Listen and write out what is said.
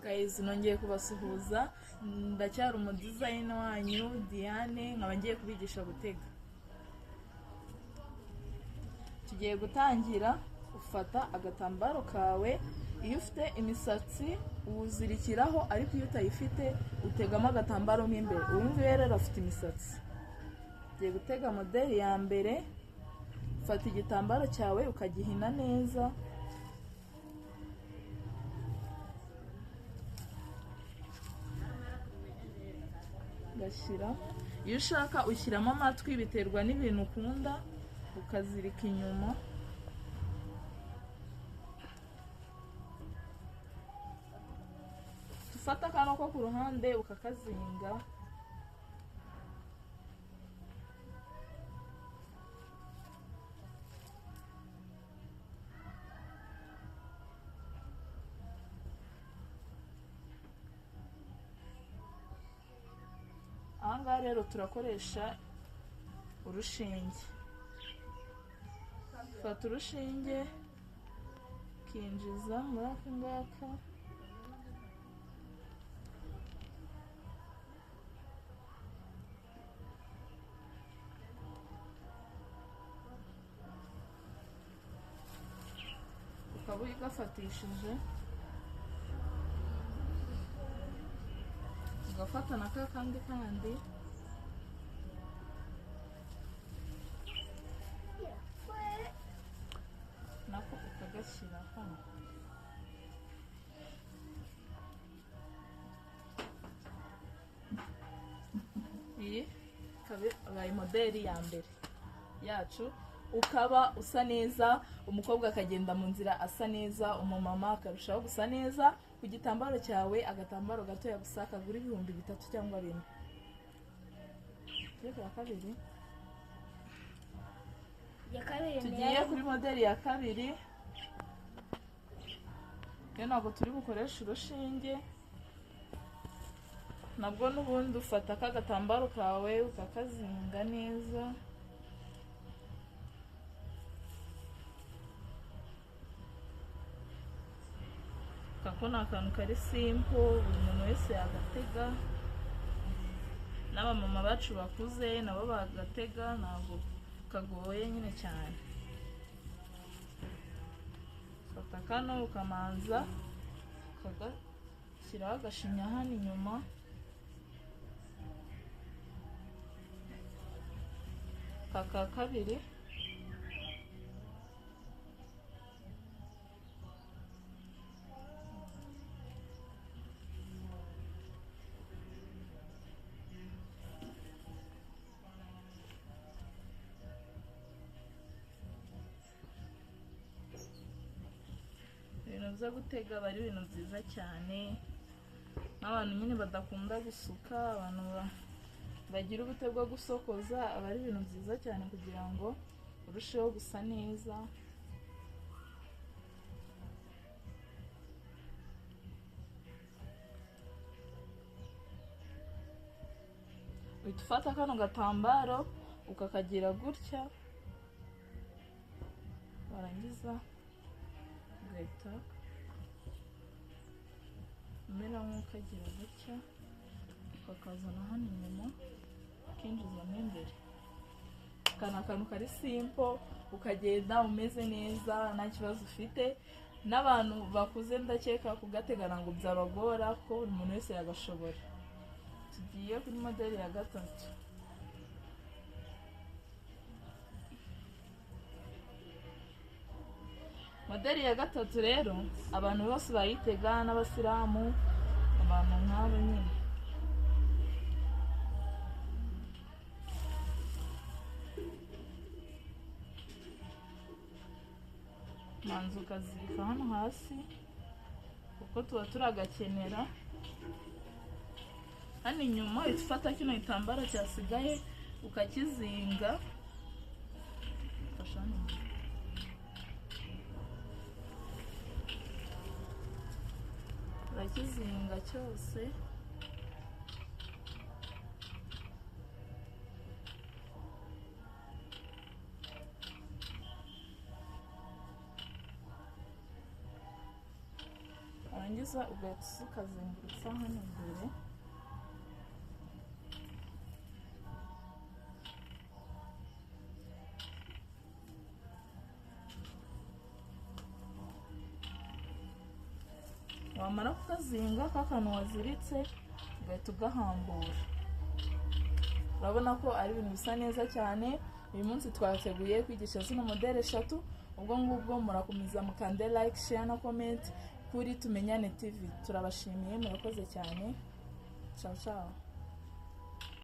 guys, nongeye kubasuhuza. Ndacyari umudizayina wanyu Diane, nkaba ngiye kubigisha gutega. Tugiye gutangira. Ufata agatambaro kawe, iyo ufite imisatsi uwuzirikiraho, ariko iyo utayifite utegamo agatambaro mo imbere. Uwumva rero afite imisatsi. Tugiye gutega modeli ya mbere. Ufata igitambaro cyawe ukagihina neza, gashyira. Iyo ushaka ushyiramo amatwi, biterwa n'ibintu ukunda, ukazirika inyuma. Ufata akano ko ku ruhande ukakazinga. Ahangaha rero turakoresha urushinge. Fata urushinge ukinjiza muri aka ngaka, ukaba ugafatishije, ugafata na ka kandi nako ukagashyira hano. Iyi ikaba modeli ya mbere yacu. Ukaba usa neza, umukobwa akagenda mu nzira asa neza, umumama akarushaho gusa neza. Ku gitambaro cyawe agatambaro gatoya gusa kagura ibihumbi 3 cyangwa 4. Tugiye kuri modeli ya kabiri. Rero ntabwo turi bukoresha urushinge, nabwo n'ubundi ufata akagatambaro kawe ukakazinga neza. Kako ni akantu kari simple, buri muntu wese yagatega. N'abamama bacu bakuze nabo bagatega, ntabwo kagoye nyine cyane. Fata kano ukamanza ukagashyiraho agashinya hano inyuma. Kaka kabiri ibintu byo gutega aba ari ibintu byiza cyane. N'abantu nyine badakunda gusuka, abantu bagira ubute bwo gusokoza, aba ari ibintu byiza cyane kugira ngo urusheho gusa neza. Uhita ufata kano gatambaro ukakagira gutya, warangiza ugahita umera nk'ukagira gutya, ukakazana hano inyuma ukinjizamo imbere. Aka ni akantu kari simple, ukagenda umeze neza nta kibazo ufite. N'abantu bakuze ndakeka kugategana ngo byabagora, ko buri muntu wese yagashobora. Tugiye kuri modeli ya gatatu. Modeli ya gatatu rero abantu bose bayitega, n'abasilamu, abantu nk'abo nyine. Manza ukazirika hano hasi kuko tuba turagakenera. Hano inyuma uhita ufata kino gitambaro cyasigaye ukakizinga. Urakizinga cyose. neza ugahita ukazengurutsa hano imbere. Wamara kukazinga kakantu waziritse ugahita ugahambura. Urabona ko ari ibintu bisa neza cyane. Uyu munsi twateguye kwigisha zino modele 3. Ubwo ngubwo murakomeza mukande like, share na comment kuri Tumenyane TV. Turabashimiye, murakoze cyane. Ciao ciao.